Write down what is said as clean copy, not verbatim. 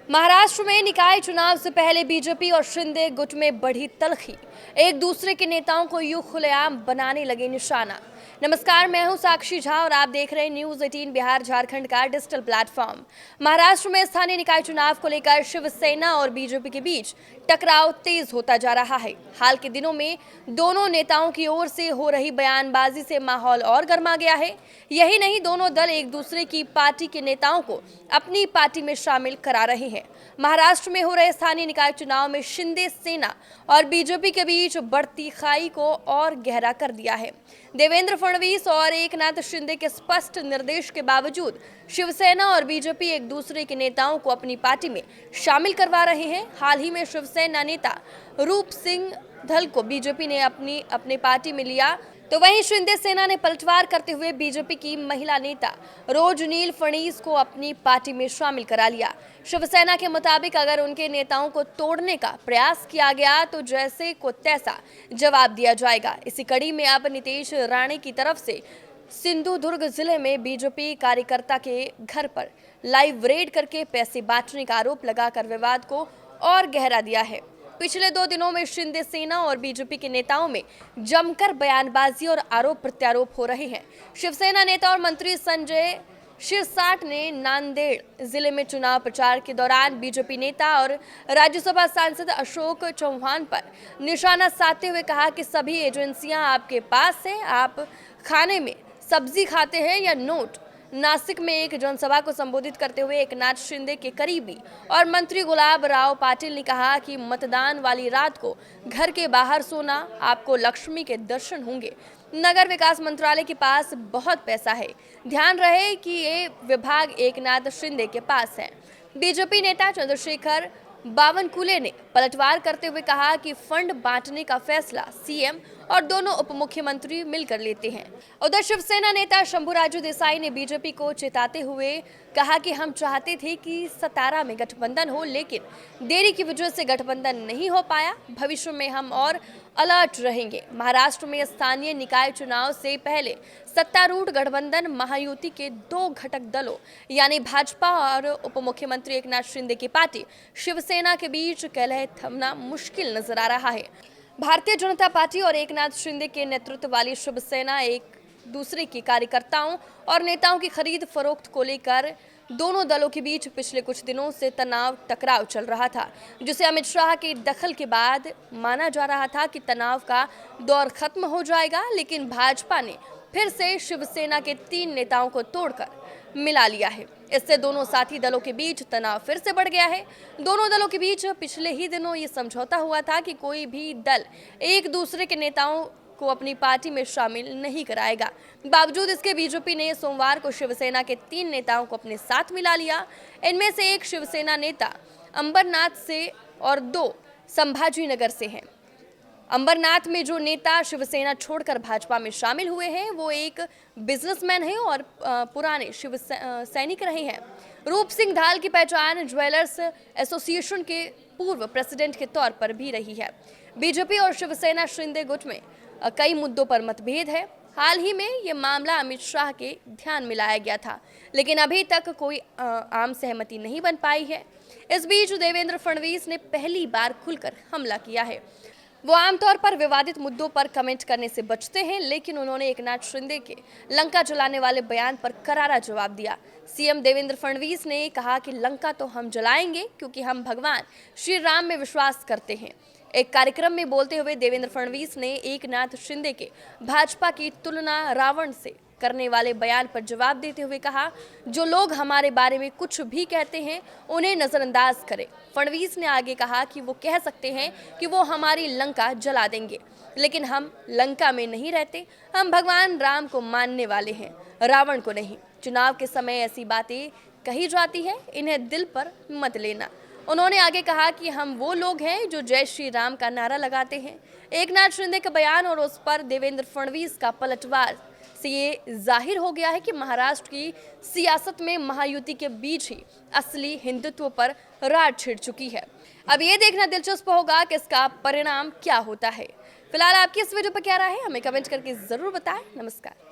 महाराष्ट्र में निकाय चुनाव से पहले बीजेपी और शिंदे गुट में बढ़ी तल्खी। एक दूसरे के नेताओं को यूं खुलेआम बनाने लगे निशाना। नमस्कार, मैं हूं साक्षी झा और आप देख रहे हैं न्यूज 18 बिहार झारखंड का डिजिटल प्लेटफॉर्म। महाराष्ट्र में स्थानीय निकाय चुनाव को लेकर शिवसेना और बीजेपी के बीच टकराव तेज होता जा रहा है। हाल के दिनों में दोनों नेताओं की ओर से हो रही बयानबाजी से माहौल और गर्मा गया है। यही नहीं, दोनों दल एक दूसरे की पार्टी के नेताओं को अपनी पार्टी में शामिल करा रहे हैं। महाराष्ट्र में हो रहे स्थानीय निकाय चुनाव में शिंदे सेना और बीजेपी के बीच बढ़ती खाई को और गहरा कर दिया है। देवेंद्र फडणवीस और एकनाथ शिंदे के स्पष्ट निर्देश के बावजूद शिवसेना और बीजेपी एक दूसरे के नेताओं को अपनी पार्टी में शामिल करवा रहे हैं। हाल ही में शिवसेना नेता रूप सिंह धल को बीजेपी ने अपनी पार्टी में लिया, तो वहीं शिंदे सेना ने पलटवार करते हुए बीजेपी की महिला नेता रोजनील फडणवीस को अपनी पार्टी में शामिल करा लिया। शिवसेना के मुताबिक अगर उनके नेताओं को तोड़ने का प्रयास किया गया तो जैसे को तैसा जवाब दिया जाएगा। इसी कड़ी में अब नीतीश राणे की तरफ से सिंधुदुर्ग जिले में बीजेपी कार्यकर्ता के घर पर लाइव रेड करके पैसे बांटने का आरोप लगाकर विवाद को और गहरा दिया है। पिछले 2 दिनों में शिंदे सेना और बीजेपी के नेताओं में जमकर बयानबाजी और आरोप प्रत्यारोप हो रहे हैं। शिवसेना नेता और मंत्री संजय शिरसाट ने नांदेड़ जिले में चुनाव प्रचार के दौरान बीजेपी नेता और राज्यसभा सांसद अशोक चौहान पर निशाना साधते हुए कहा कि सभी एजेंसियां आपके पास है, आप खाने में सब्जी खाते हैं या नोट। नासिक में एक जनसभा को संबोधित करते हुए एकनाथ शिंदे के करीबी और मंत्री गुलाब राव पाटिल ने कहा कि मतदान वाली रात को घर के बाहर सोना, आपको लक्ष्मी के दर्शन होंगे। नगर विकास मंत्रालय के पास बहुत पैसा है, ध्यान रहे कि ये विभाग एकनाथ शिंदे के पास है। बीजेपी नेता चंद्रशेखर बावनकुले ने पलटवार करते हुए कहा कि फंड बांटने का फैसला सीएम और दोनों उप मुख्यमंत्री मिलकर लेते हैं। उधर शिवसेना नेता शंभुराजू देसाई ने बीजेपी को चेताते हुए कहा कि हम चाहते थे कि सतारा में गठबंधन हो, लेकिन देरी की वजह से गठबंधन नहीं हो पाया। भविष्य में हम और अलर्ट रहेंगे। महाराष्ट्र में स्थानीय निकाय चुनाव से पहले सत्तारूढ़ गठबंधन महायुति के 2 घटक दलों यानी भाजपा और उप मुख्यमंत्री एकनाथ शिंदे की पार्टी शिवसेना के बीच कलह थमना मुश्किल नजर आ रहा है। भारतीय जनता पार्टी और एकनाथ शिंदे के नेतृत्व वाली शिवसेना एक दूसरे के कार्यकर्ताओं और नेताओं की खरीद फरोख्त को लेकर दोनों दलों के बीच पिछले कुछ दिनों से तनाव टकराव चल रहा था, जिसे अमित शाह के दखल के बाद माना जा रहा था कि तनाव का दौर खत्म हो जाएगा। लेकिन भाजपा ने फिर से शिवसेना के 3 नेताओं को तोड़कर मिला लिया है। इससे दोनों साथी दलों के बीच तनाव फिर से बढ़ गया है। दोनों दलों के बीच पिछले ही दिनों ये समझौता हुआ था कि कोई भी दल एक दूसरे के नेताओं को अपनी पार्टी में शामिल नहीं कराएगा। बावजूद इसके बीजेपी ने सोमवार को शिवसेना के 3 नेताओं को अपने साथ मिला लिया। इनमें से एक शिवसेना नेता अंबरनाथ से और 2 संभाजी नगर से हैं। अंबरनाथ में जो नेता शिवसेना छोड़कर भाजपा में शामिल हुए हैं वो एक बिजनेसमैन है और पुराने शिव सैनिक रहे हैं। रूप सिंह धाल की पहचान ज्वेलर्स एसोसिएशन के पूर्व प्रेसिडेंट के तौर पर भी रही है। बीजेपी और शिवसेना शिंदे गुट में कई मुद्दों पर मतभेद है। हाल ही में ये मामला अमित शाह के ध्यान में लाया गया था, लेकिन अभी तक कोई आम सहमति नहीं बन पाई है। इस बीच देवेंद्र फडणवीस ने पहली बार खुलकर हमला किया है। वो आमतौर पर विवादित मुद्दों पर कमेंट करने से बचते हैं, लेकिन उन्होंने एकनाथ शिंदे के लंका जलाने वाले बयान पर करारा जवाब दिया। सीएम देवेंद्र फडणवीस ने कहा कि लंका तो हम जलाएंगे क्योंकि हम भगवान श्री राम में विश्वास करते हैं। एक कार्यक्रम में बोलते हुए देवेंद्र फडणवीस ने एकनाथ शिंदे के भाजपा की तुलना रावण से करने वाले बयान पर जवाब देते हुए कहा, जो लोग हमारे बारे में कुछ भी कहते हैं उन्हें नजरअंदाज करें। फडणवीस ने आगे कहा कि वो कह सकते हैं कि वो हमारी लंका जला देंगे, लेकिन हम लंका में नहीं रहते। हम भगवान राम को मानने वाले हैं, रावण को नहीं। चुनाव के समय ऐसी बातें कही जाती है, इन्हें दिल पर मत लेना। उन्होंने आगे कहा कि हम वो लोग हैं जो जय श्री राम का नारा लगाते हैं। एकनाथ शिंदे का बयान और उस पर देवेंद्र फडणवीस का पलटवार से ये जाहिर हो गया है कि महाराष्ट्र की सियासत में महायुति के बीच ही असली हिंदुत्व पर रार छिड़ चुकी है। अब ये देखना दिलचस्प होगा कि इसका परिणाम क्या होता है। फिलहाल आपकी इस वीडियो पर क्या राय है, हमें कमेंट करके जरूर बताएं। नमस्कार।